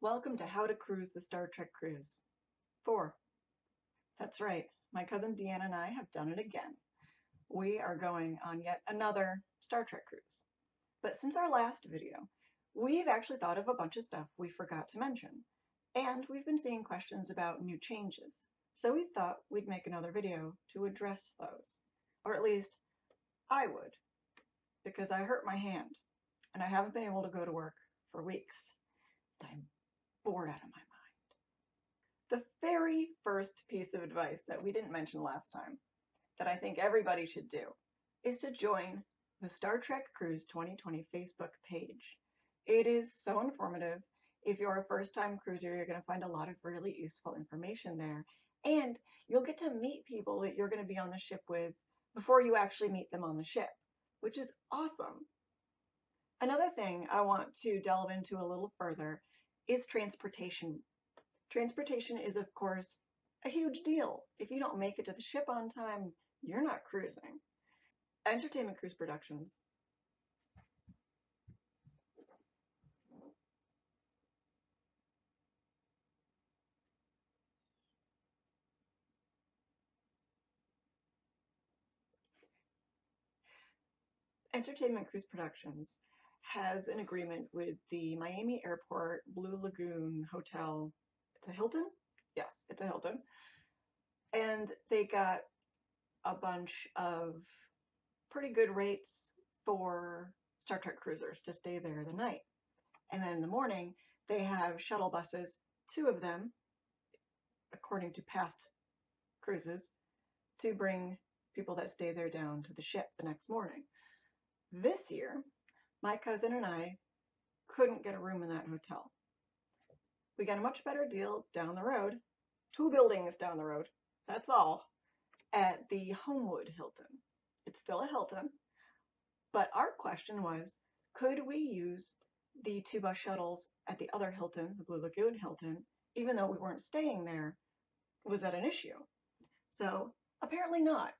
Welcome to How to Cruise the Star Trek Cruise. 4. That's right, my cousin Deanna and I have done it again. We are going on yet another Star Trek cruise. But since our last video, we've actually thought of a bunch of stuff we forgot to mention. And we've been seeing questions about new changes. So we thought we'd make another video to address those. Or at least, I would. Because I hurt my hand, and I haven't been able to go to work for weeks. I'm bored out of my mind. The very first piece of advice that we didn't mention last time, that I think everybody should do, is to join the Star Trek Cruise 2020 Facebook page. It is so informative. If you're a first-time cruiser, you're going to find a lot of really useful information there. And you'll get to meet people that you're going to be on the ship with before you actually meet them on the ship, which is awesome. Another thing I want to delve into a little further is transportation. Transportation is, of course, a huge deal. If you don't make it to the ship on time, you're not cruising. Entertainment Cruise Productions. Entertainment Cruise Productions has an agreement with the Miami Airport Blue Lagoon Hotel. It's a Hilton? Yes, it's a Hilton. And they got a bunch of pretty good rates for Star Trek cruisers to stay there the night. And then in the morning, they have shuttle buses, 2 of them, according to past cruises, to bring people that stay there down to the ship the next morning. This year, my cousin and I couldn't get a room in that hotel. We got a much better deal down the road, 2 buildings down the road, that's all, at the Homewood Hilton. It's still a Hilton, but our question was, could we use the 2 bus shuttles at the other Hilton, the Blue Lagoon Hilton, even though we weren't staying there? Was that an issue? So apparently not.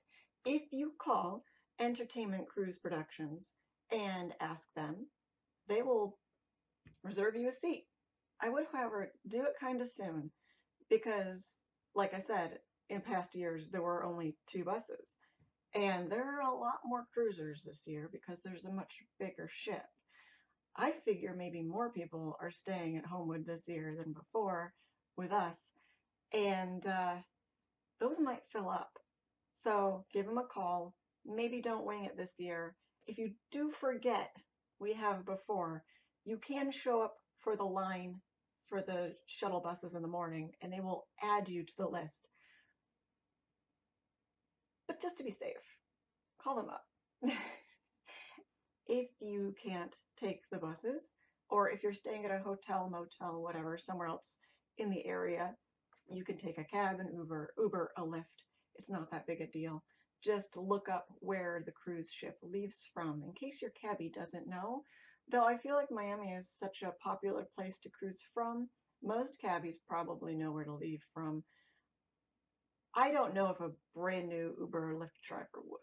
If you call Entertainment Cruise Productions and ask them, they will reserve you a seat. I would, however, do it kind of soon because, like I said, in past years there were only 2 buses. And there are a lot more cruisers this year because there's a much bigger ship. I figure maybe more people are staying at Homewood this year than before with us, and those might fill up. So give them a call. Maybe don't wing it this year. If you do forget, we have before, you can show up for the line for the shuttle buses in the morning and they will add you to the list. But just to be safe, call them up. If you can't take the buses, or if you're staying at a hotel, motel, whatever, somewhere else in the area, you can take a cab, an Uber, a Lyft. It's not that big a deal. Just look up where the cruise ship leaves from, in case your cabbie doesn't know. Though I feel like Miami is such a popular place to cruise from, most cabbies probably know where to leave from. I don't know if a brand new Uber or Lyft driver would.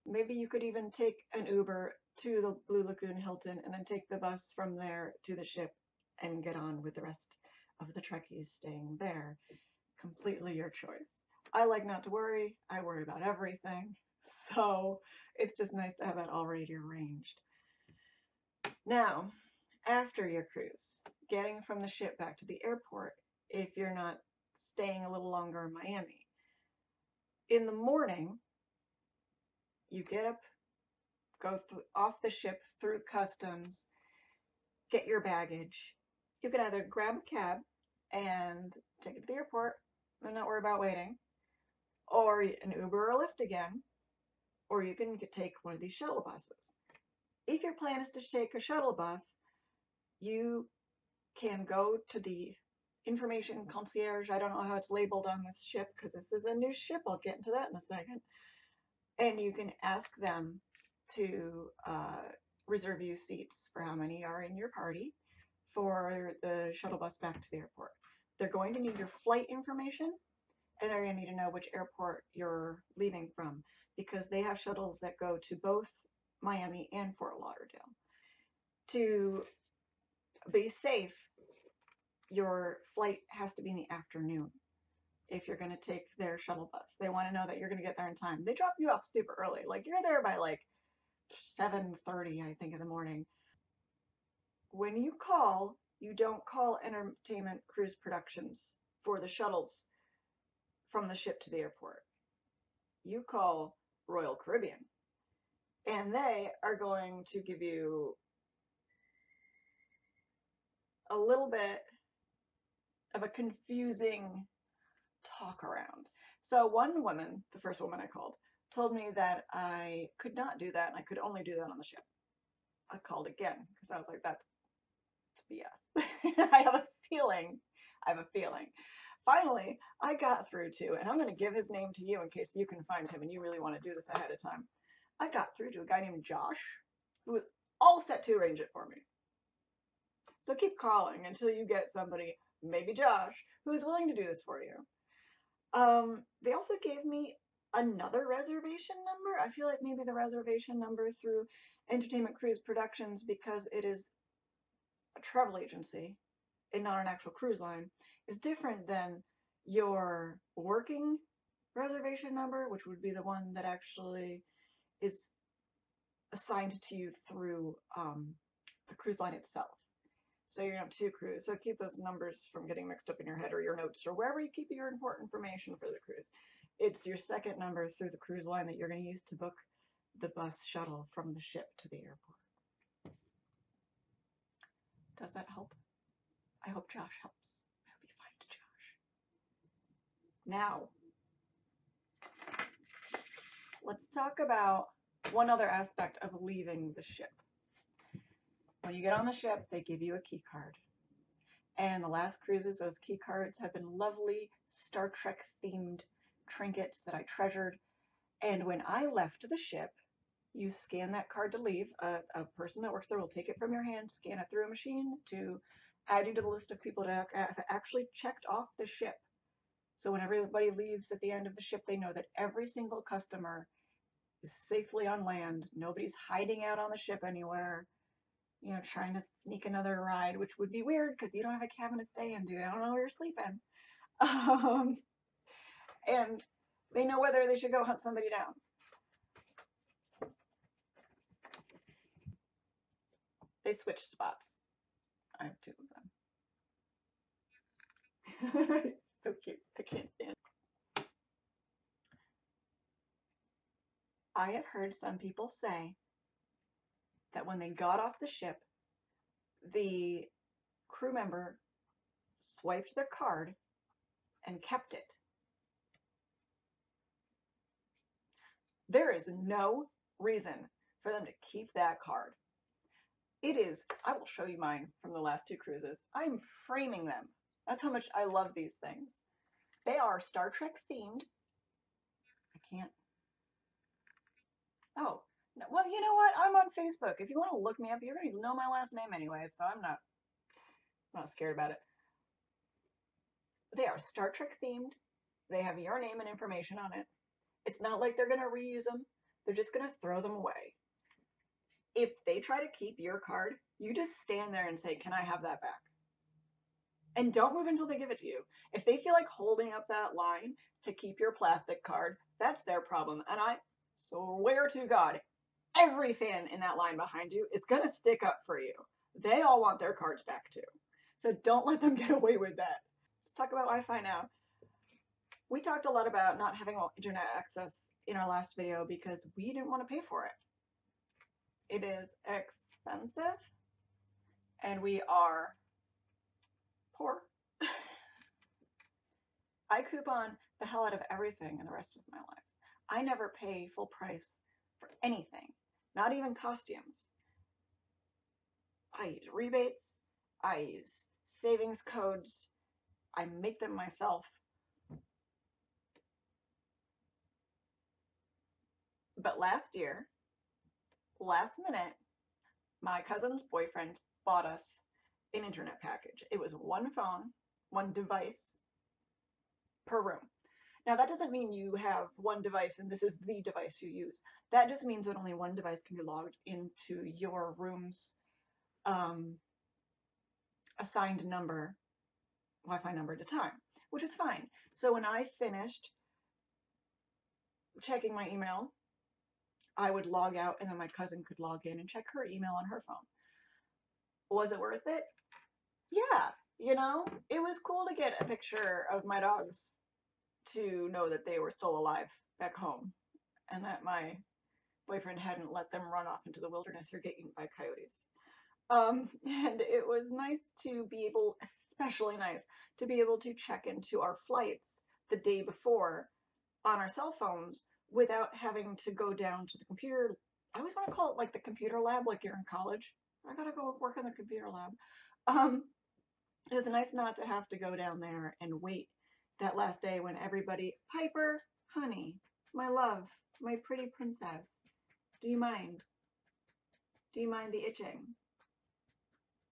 Maybe you could even take an Uber to the Blue Lagoon Hilton and then take the bus from there to the ship and get on with the rest of the Trekkies staying there. Completely your choice. I like not to worry. I worry about everything. So it's just nice to have that already arranged. Now, after your cruise, getting from the ship back to the airport, if you're not staying a little longer in Miami, in the morning, you get up, go off the ship through customs, get your baggage. You can either grab a cab and take it to the airport and not worry about waiting, or an Uber or a Lyft again, or you can take one of these shuttle buses. If your plan is to take a shuttle bus, you can go to the information concierge. I don't know how it's labeled on this ship because this is a new ship. I'll get into that in a second. And you can ask them to reserve you seats for how many are in your party for the shuttle bus back to the airport. They're going to need your flight information, and they're going to need to know which airport you're leaving from, because they have shuttles that go to both Miami and Fort Lauderdale. To be safe, your flight has to be in the afternoon if you're going to take their shuttle bus. They want to know that you're going to get there in time. They drop you off super early. Like you're there by like 7:30, I think, in the morning. When you call, you don't call Entertainment Cruise Productions for the shuttles from the ship to the airport. You call Royal Caribbean, and they are going to give you a little bit of a confusing talk around. So one woman, the first woman I called, told me that I could not do that and I could only do that on the ship. I called again because I was like, that's BS. I have a feeling. Finally, I got through to, and I'm going to give his name to you in case you can find him and you really want to do this ahead of time. I got through to a guy named Josh who was all set to arrange it for me. So keep calling until you get somebody, maybe Josh, who's willing to do this for you. They also gave me another reservation number. I feel like maybe the reservation number through Entertainment Cruise Productions, because it is a travel agency and not an actual cruise line, is different than your working reservation number, which would be the one that actually is assigned to you through the cruise line itself. So you're gonna have two crews. So keep those numbers from getting mixed up in your head or your notes or wherever you keep your important information for the cruise. It's your second number through the cruise line that you're gonna use to book the bus shuttle from the ship to the airport. Does that help? I hope Josh helps. I hope you find Josh. Now, let's talk about one other aspect of leaving the ship. When you get on the ship, they give you a key card. And the last cruises, those key cards have been lovely Star Trek themed trinkets that I treasured. And when I left the ship, you scan that card to leave. A person that works there will take it from your hand, scan it through a machine to add you to the list of people that have actually checked off the ship. So when everybody leaves at the end of the ship, they know that every single customer is safely on land. Nobody's hiding out on the ship anywhere, you know, trying to sneak another ride, which would be weird because you don't have a cabin to stay in, dude. I don't know where you're sleeping. And they know whether they should go hunt somebody down. They switch spots. I have two of them. So cute. I can't stand it. I have heard some people say that when they got off the ship, the crew member swiped their card and kept it. There is no reason for them to keep that card. It is, I will show you mine from the last two cruises. I'm framing them. That's how much I love these things. They are Star Trek themed. I can't. Oh, no, well, you know what? I'm on Facebook. If you want to look me up, you're going to know my last name anyway, so I'm not scared about it. They are Star Trek themed. They have your name and information on it. It's not like they're going to reuse them. They're just going to throw them away. If they try to keep your card, you just stand there and say, "Can I have that back?" And don't move until they give it to you. If they feel like holding up that line to keep your plastic card, that's their problem. And I swear to God, every fan in that line behind you is going to stick up for you. They all want their cards back too. So don't let them get away with that. Let's talk about Wi-Fi now. We talked a lot about not having internet access in our last video because we didn't want to pay for it. It is expensive and we are poor. I coupon the hell out of everything in the rest of my life. I never pay full price for anything, not even costumes. I use rebates, I use savings codes, I make them myself. But last year, last minute, my cousin's boyfriend bought us an internet package. It was one phone, one device per room. Now that doesn't mean you have one device and this is the device you use. That just means that only one device can be logged into your room's assigned number Wi-Fi number at a time, which is fine. So when I finished checking my email, I would log out and then my cousin could log in and check her email on her phone. Was it worth it? Yeah, it was cool to get a picture of my dogs to know that they were still alive back home and that my boyfriend hadn't let them run off into the wilderness or get eaten by coyotes. And it was nice to be able, especially nice, to be able to check into our flights the day before on our cell phones without having to go down to the computer. I always want to call it like the computer lab, like you're in college. I gotta go work in the computer lab. It was nice not to have to go down there and wait that last day when everybody, Piper, honey, my love, my pretty princess, do you mind? Do you mind the itching?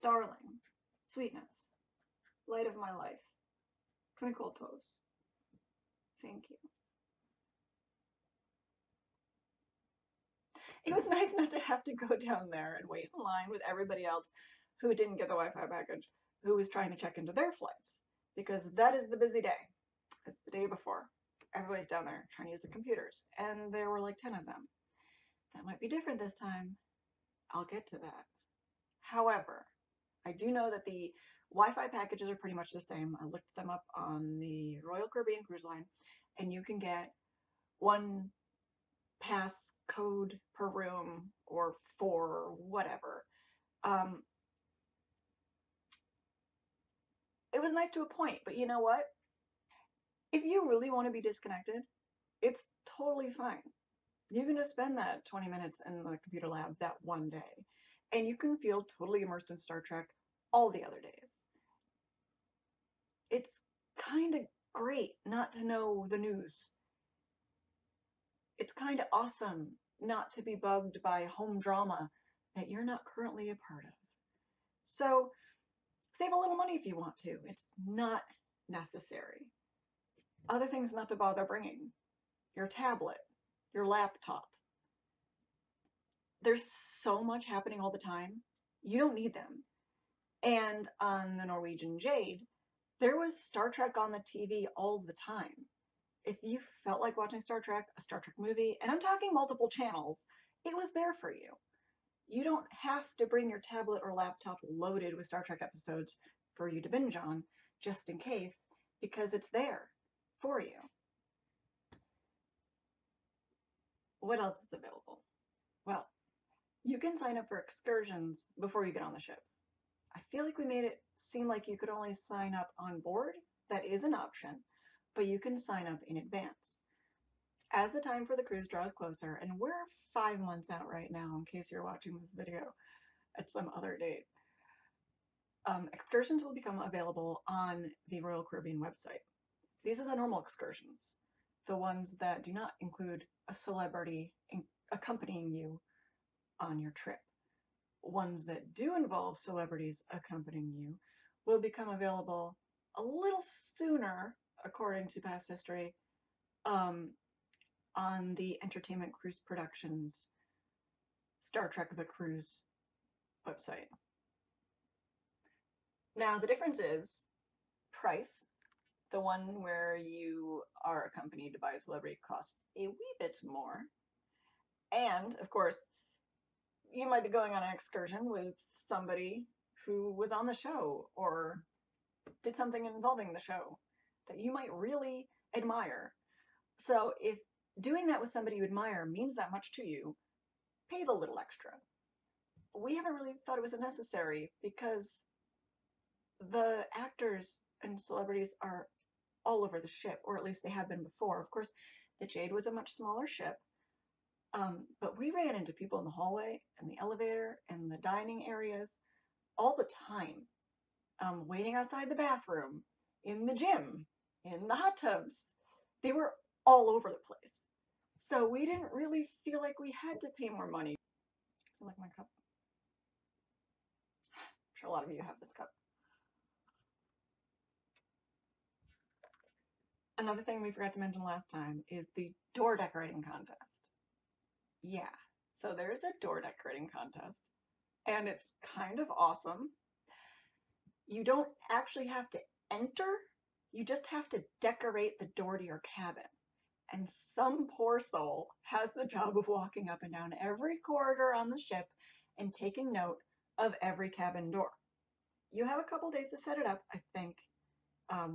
Darling, sweetness, light of my life, twinkle toes, thank you. It was nice not to have to go down there and wait in line with everybody else who didn't get the Wi-Fi package, who was trying to check into their flights, because that is the busy day. It's the day before. Everybody's down there trying to use the computers, and there were like 10 of them. That might be different this time. I'll get to that. However, I do know that the Wi-Fi packages are pretty much the same. I looked them up on the Royal Caribbean Cruise Line, and you can get one pass code per room or 4 or whatever. It was nice to a point, but you know what? If you really want to be disconnected, it's totally fine. You can just spend that 20 minutes in the computer lab that one day, and you can feel totally immersed in Star Trek all the other days. It's kind of great not to know the news. It's kind of awesome not to be bugged by home drama that you're not currently a part of. So save a little money if you want to. It's not necessary. Other things not to bother bringing. Your tablet, your laptop. There's so much happening all the time. You don't need them. And on the Norwegian Jade, there was Star Trek on the TV all the time. If you felt like watching Star Trek, a Star Trek movie, and I'm talking multiple channels, it was there for you. You don't have to bring your tablet or laptop loaded with Star Trek episodes for you to binge on, just in case, because it's there for you. What else is available? Well, you can sign up for excursions before you get on the ship. I feel like we made it seem like you could only sign up on board. That is an option, but you can sign up in advance. As the time for the cruise draws closer, and we're 5 months out right now in case you're watching this video at some other date, excursions will become available on the Royal Caribbean website. These are the normal excursions, the ones that do not include a celebrity accompanying you on your trip. Ones that do involve celebrities accompanying you will become available a little sooner, according to past history, on the Entertainment Cruise Productions Star Trek The Cruise website. Now, the difference is price. The one where you are accompanied by a celebrity costs a wee bit more. And, of course, you might be going on an excursion with somebody who was on the show or did something involving the show that you might really admire. So if doing that with somebody you admire means that much to you, pay the little extra. We haven't really thought it was necessary because the actors and celebrities are all over the ship, or at least they have been before. Of course, the Jade was a much smaller ship, but we ran into people in the hallway and the elevator and the dining areas all the time, waiting outside the bathroom, in the gym, in the hot tubs. They were all over the place. So we didn't really feel like we had to pay more money. I like my cup. I'm sure a lot of you have this cup. Another thing we forgot to mention last time is the door decorating contest. Yeah, so there's a door decorating contest, and it's kind of awesome. You don't actually have to enter, you just have to decorate the door to your cabin. And some poor soul has the job of walking up and down every corridor on the ship and taking note of every cabin door. You have a couple days to set it up, I think.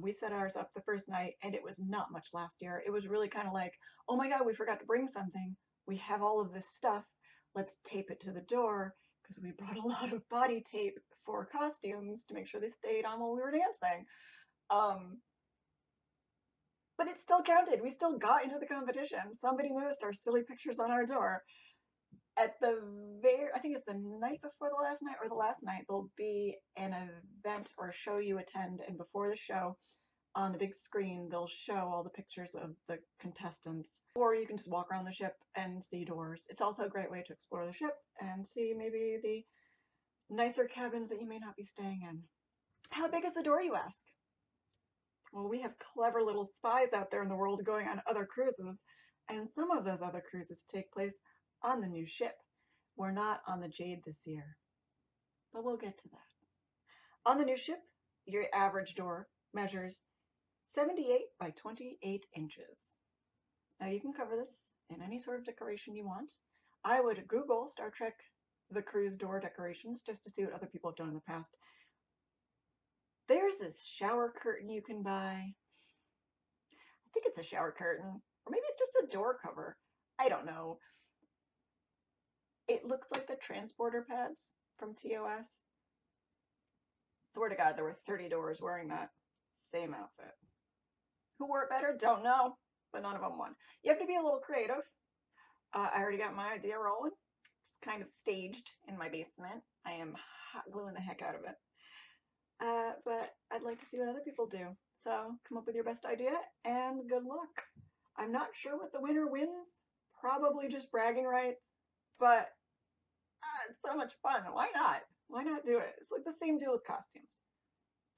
We set ours up the first night, and it was not much last year. It was really kind of like, oh my God, we forgot to bring something. We have all of this stuff. Let's tape it to the door, because we brought a lot of body tape for costumes to make sure they stayed on while we were dancing. But it still counted. We still got into the competition. Somebody noticed our silly pictures on our door. At the I think it's the night before the last night or the last night, there'll be an event or a show you attend, and before the show, on the big screen, they'll show all the pictures of the contestants. Or you can just walk around the ship and see doors. It's also a great way to explore the ship and see maybe the nicer cabins that you may not be staying in. How big is the door, you ask? Well, we have clever little spies out there in the world going on other cruises, and some of those other cruises take place on the new ship. We're not on the Jade this year, but we'll get to that. On the new ship, your average door measures 78 by 28 inches. Now you can cover this in any sort of decoration you want. I would Google Star Trek the cruise door decorations just to see what other people have done in the past. There's this shower curtain you can buy. I think it's a shower curtain, or maybe it's just a door cover. I don't know. It looks like the transporter pads from TOS. Swear to God, there were 30 doors wearing that same outfit. Who wore it better? Don't know, but none of them won. You have to be a little creative. I already got my idea rolling. It's kind of staged in my basement. I am hot gluing the heck out of it. But I'd like to see what other people do. So come up with your best idea and good luck. I'm not sure what the winner wins. Probably just bragging rights, but it's so much fun. Why not? Why not do it? It's like the same deal with costumes.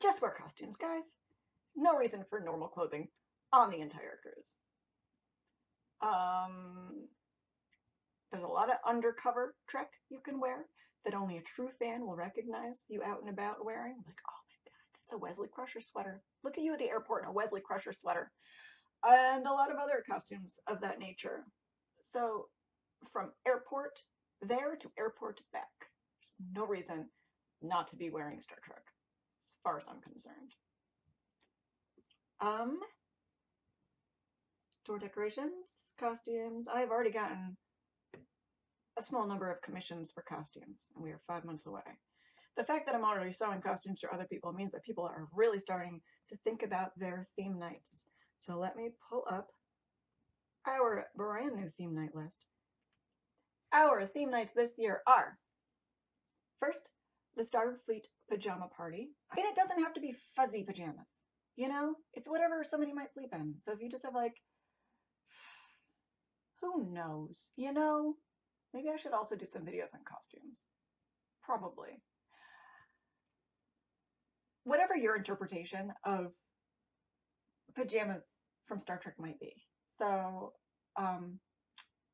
Just wear costumes, guys. No reason for normal clothing on the entire cruise. There's a lot of undercover Trek you can wear that only a true fan will recognize you out and about wearing. Like, oh my God, that's a Wesley Crusher sweater. Look at you at the airport in a Wesley Crusher sweater. And a lot of other costumes of that nature. So from airport there to airport back, there's no reason not to be wearing Star Trek, as far as I'm concerned. Door decorations, costumes. I've already gotten a small number of commissions for costumes, and we are 5 months away. The fact that I'm already sewing costumes for other people means that people are really starting to think about their theme nights. So let me pull up our brand new theme night list. Our theme nights this year are, first, the Starfleet Pajama Party. And it doesn't have to be fuzzy pajamas, you know? It's whatever somebody might sleep in. So if you just have like, who knows, you know? Maybe I should also do some videos on costumes. Probably. Whatever your interpretation of pajamas from Star Trek might be. So,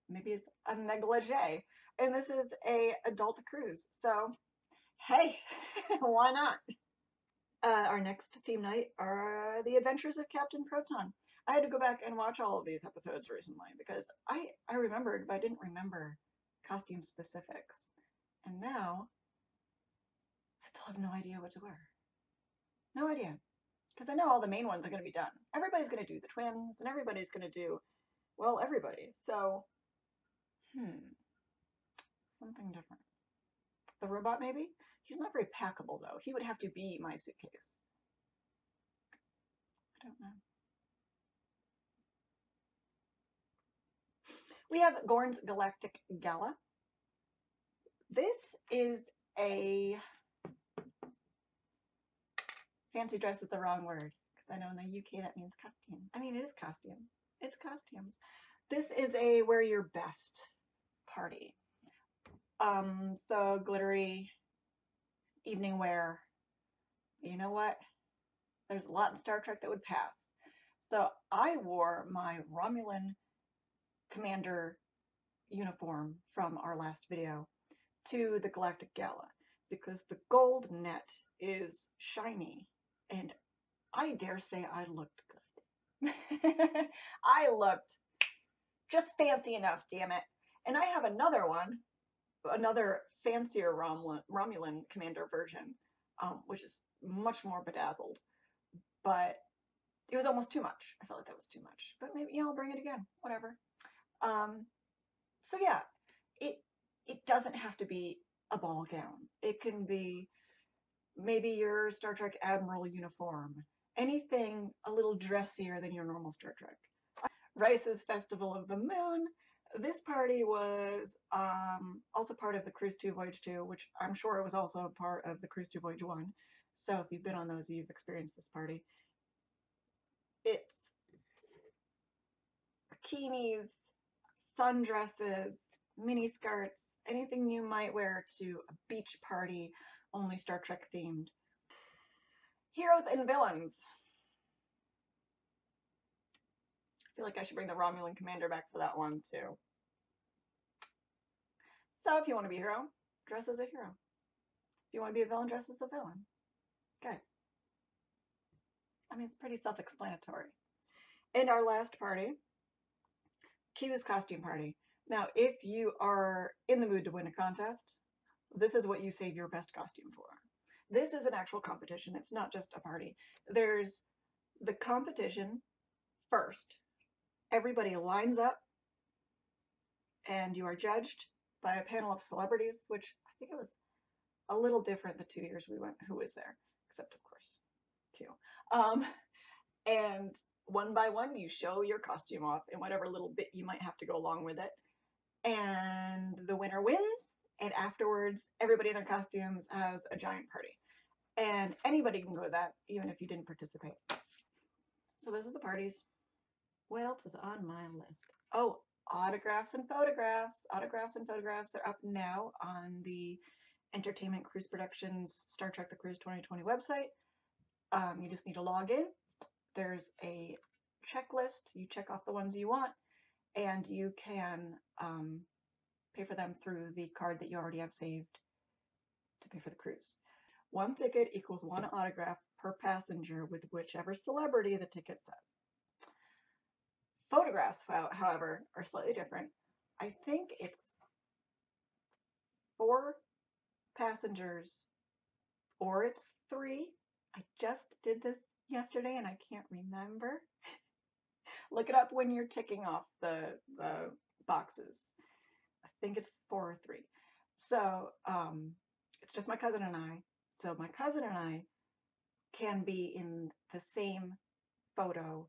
maybe it's a negligee. And this is a adult cruise. So, hey, why not? Our next theme night are the Adventures of Captain Proton. I had to go back and watch all of these episodes recently because I remembered, but I didn't remember costume specifics. And now, I still have no idea what to wear. No idea. Because I know all the main ones are going to be done. Everybody's going to do the twins, and everybody's going to do, well, everybody. So, something different. The robot, maybe? He's not very packable, though. He would have to be my suitcase. I don't know. We have Gorn's Galactic Gala. This is a fancy dress is the wrong word, because I know in the UK that means costume. I mean, it is costumes. It's costumes. This is a wear your best party. So glittery evening wear. You know what? There's a lot in Star Trek that would pass. So I wore my Romulan commander uniform from our last video to the Galactic Gala because the gold net is shiny and I dare say I looked good. I looked just fancy enough, damn it. And I have another one, another fancier Romulan commander version, which is much more bedazzled. But it was almost too much. I felt like that was too much. But maybe, yeah, I'll bring it again. Whatever. Um, so yeah, it it doesn't have to be a ball gown. It can be maybe your Star Trek Admiral uniform. Anything a little dressier than your normal Star Trek. Rice's Festival of the Moon. This party was also part of the Cruise 2 Voyage 2, which I'm sure it was also part of the Cruise 2 Voyage 1. So if you've been on those, you've experienced this party. It's bikinis, sundresses, mini skirts, anything you might wear to a beach party, only Star Trek themed. Heroes and villains. I feel like I should bring the Romulan commander back for that one too. So if you want to be a hero, dress as a hero. If you want to be a villain, dress as a villain. Good. I mean, it's pretty self-explanatory. And our last party, Q's costume party. Now, if you are in the mood to win a contest, this is what you save your best costume for. This is an actual competition. It's not just a party. There's the competition first. Everybody lines up and you are judged by a panel of celebrities, which I think it was a little different the 2 years we went. Who was there? Except, of course, Q. And one by one, you show your costume off in whatever little bit you might have to go along with it. And the winner wins. And afterwards, everybody in their costumes has a giant party. And anybody can go to that, even if you didn't participate. So those are the parties. What else is on my list? Oh, autographs and photographs. Autographs and photographs are up now on the Entertainment Cruise Productions Star Trek The Cruise 2020 website. You just need to log in. There's a checklist. You check off the ones you want, and you can pay for them through the card that you already have saved to pay for the cruise. One ticket equals one autograph per passenger with whichever celebrity the ticket says. Photographs, however, are slightly different. I think it's 4 passengers or it's 3. I just did this yesterday and I can't remember. Look it up when you're ticking off the boxes. I think it's 4 or 3. So it's just my cousin and I. So my cousin and I can be in the same photo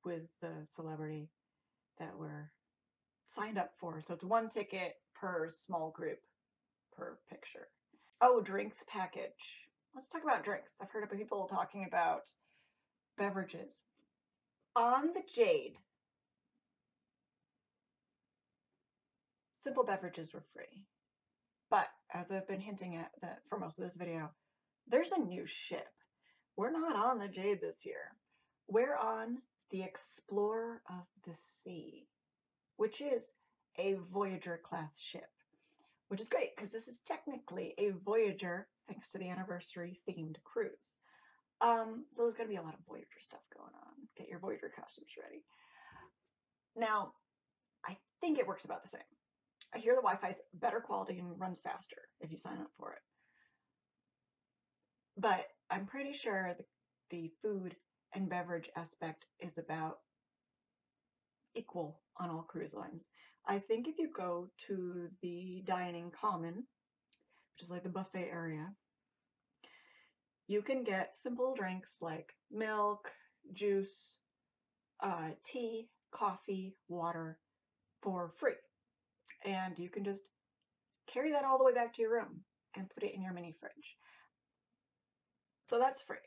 with the celebrity that we're signed up for. So it's 1 ticket per small group per picture. Oh, drinks package. Let's talk about drinks. I've heard of people talking about beverages. On the Jade, simple beverages were free. But as I've been hinting at that for most of this video, there's a new ship. We're not on the Jade this year. We're on the Explorer of the Sea, which is a Voyager class ship, which is great because this is technically a Voyager, thanks to the anniversary themed cruise. So there's going to be a lot of Voyager stuff going on. Get your Voyager costumes ready. Now, I think it works about the same. I hear the Wi-Fi is better quality and runs faster if you sign up for it. But I'm pretty sure the food and beverage aspect is about equal on all cruise lines. I think if you go to the dining common, which is like the buffet area, you can get simple drinks like milk, juice, tea, coffee, water for free. And you can just carry that all the way back to your room and put it in your mini fridge. So that's free.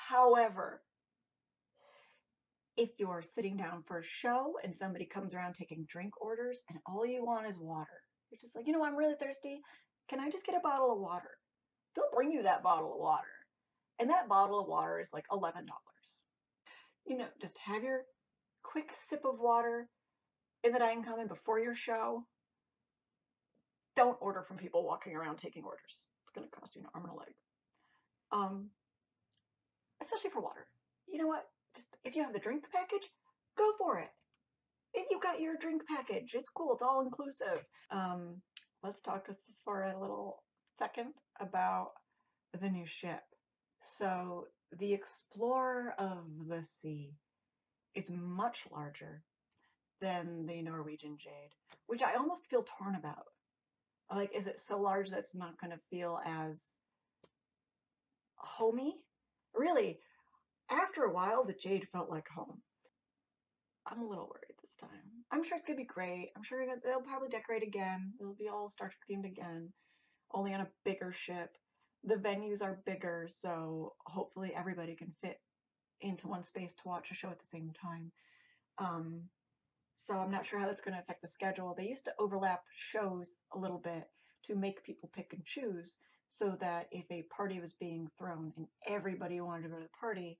However, if you're sitting down for a show and somebody comes around taking drink orders and all you want is water, you're just like, I'm really thirsty. Can I just get a bottle of water? They'll bring you that bottle of water. And that bottle of water is like $11. Just have your quick sip of water in the dining common before your show. Don't order from people walking around taking orders. It's going to cost you an arm and a leg. especially for water. You know what? Just if you have the drink package, go for it. If you got your drink package, it's cool. It's all inclusive. Let's talk just for a little second about the new ship. So the Explorer of the Sea is much larger than the Norwegian Jade, which I almost feel torn about. Like, is it so large that it's not going to feel as homey? Really, after a while, the Jade felt like home. I'm a little worried this time. I'm sure it's going to be great. I'm sure they'll probably decorate again. It'll be all Star Trek themed again, only on a bigger ship. The venues are bigger, so hopefully everybody can fit into one space to watch a show at the same time. So I'm not sure how that's going to affect the schedule. They used to overlap shows a little bit to make people pick and choose, so that if a party was being thrown and everybody wanted to go to the party,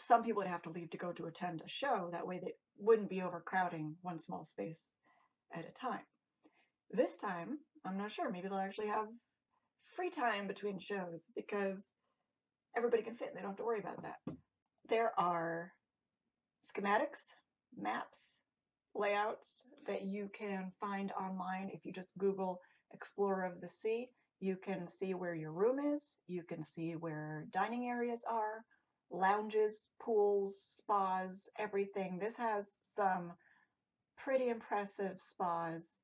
some people would have to leave to go to attend a show. That way they wouldn't be overcrowding one small space at a time. This time, I'm not sure. Maybe they'll actually have free time between shows because everybody can fit. They don't have to worry about that. There are schematics, maps, layouts that you can find online. If you just Google Explorer of the Sea, you can see where your room is. You can see where dining areas are, lounges, pools, spas, everything. This has some pretty impressive spas.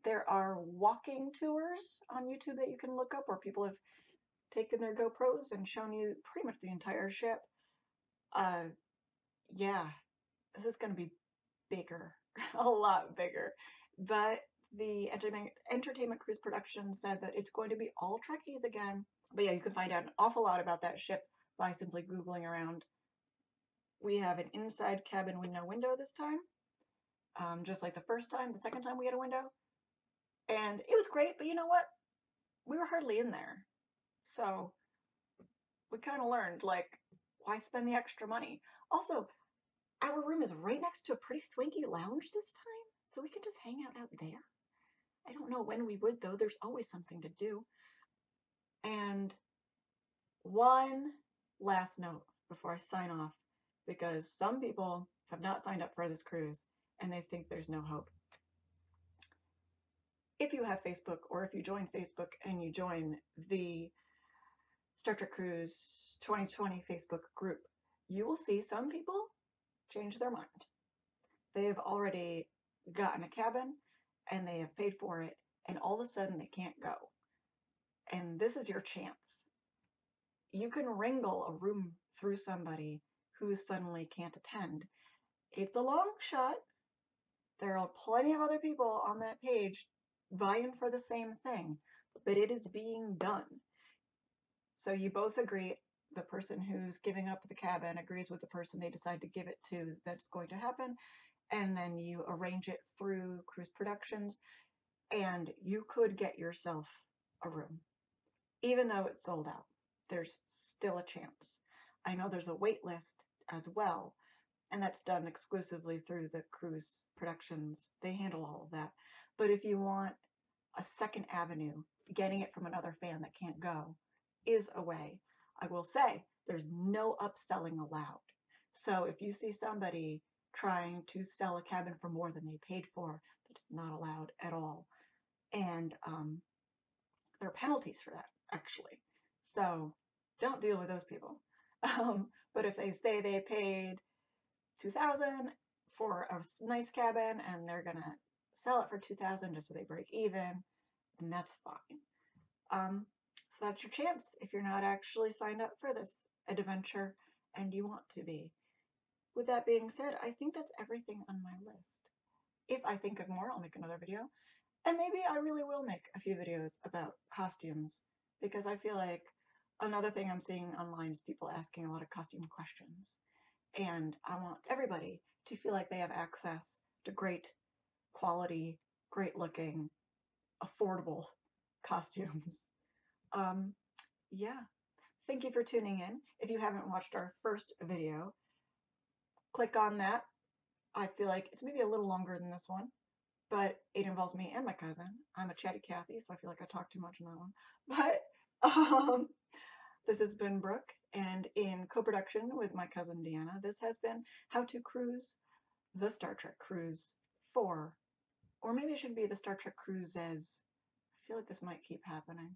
There are walking tours on YouTube that you can look up where people have taken their GoPros and shown you pretty much the entire ship. Yeah, this is going to be bigger, a lot bigger. But the Entertainment Cruise production said that it's going to be all Trekkies again. But yeah, you can find out an awful lot about that ship by simply Googling around. We have an inside cabin with no window this time, just like the first time. The second time we had a window. And it was great, but you know what? We were hardly in there. So we kind of learned, like, why spend the extra money? Also, our room is right next to a pretty swanky lounge this time, so we can just hang out there. I don't know when we would, though. There's always something to do. And one last note before I sign off, because some people have not signed up for this cruise and they think there's no hope. If you have Facebook, or if you join Facebook and you join the Star Trek Cruise 2020 Facebook group, you will see some people change their mind. They have already gotten a cabin and they have paid for it, and all of a sudden they can't go. And this is your chance. You can wrangle a room through somebody who suddenly can't attend. It's a long shot. There are plenty of other people on that page vying for the same thing, but it is being done. So you both agree, the person who's giving up the cabin agrees with the person they decide to give it to that's going to happen, and then you arrange it through Cruise Productions, and you could get yourself a room. Even though it's sold out, there's still a chance. I know there's a wait list as well, and that's done exclusively through the Cruise Productions. They handle all of that. But if you want a second avenue, getting it from another fan that can't go is a way. I will say there's no upselling allowed. So if you see somebody trying to sell a cabin for more than they paid for, that is not allowed at all. And there are penalties for that, actually. So don't deal with those people. But if they say they paid $2,000 for a nice cabin and they're gonna sell it for $2,000 just so they break even, then that's fine. So that's your chance if you're not actually signed up for this adventure and you want to be. With that being said, I think that's everything on my list. If I think of more, I'll make another video. And maybe I really will make a few videos about costumes, because I feel like another thing I'm seeing online is people asking a lot of costume questions. And I want everybody to feel like they have access to great quality, great looking, affordable costumes. Yeah. Thank you for tuning in. If you haven't watched our first video, click on that. I feel like it's maybe a little longer than this one, but it involves me and my cousin. I'm a chatty Cathy, so I feel like I talk too much in that one. But This has been Brooke, and in co-production with my cousin Deanna, this has been How to Cruise the Star Trek Cruise 4. Or maybe it should be the Star Trek Cruises. I feel like this might keep happening.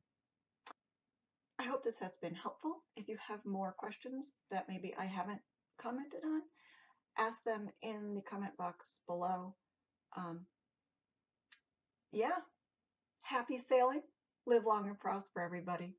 I hope this has been helpful. If you have more questions that maybe I haven't commented on, ask them in the comment box below. Yeah, happy sailing. Live long and prosper, everybody.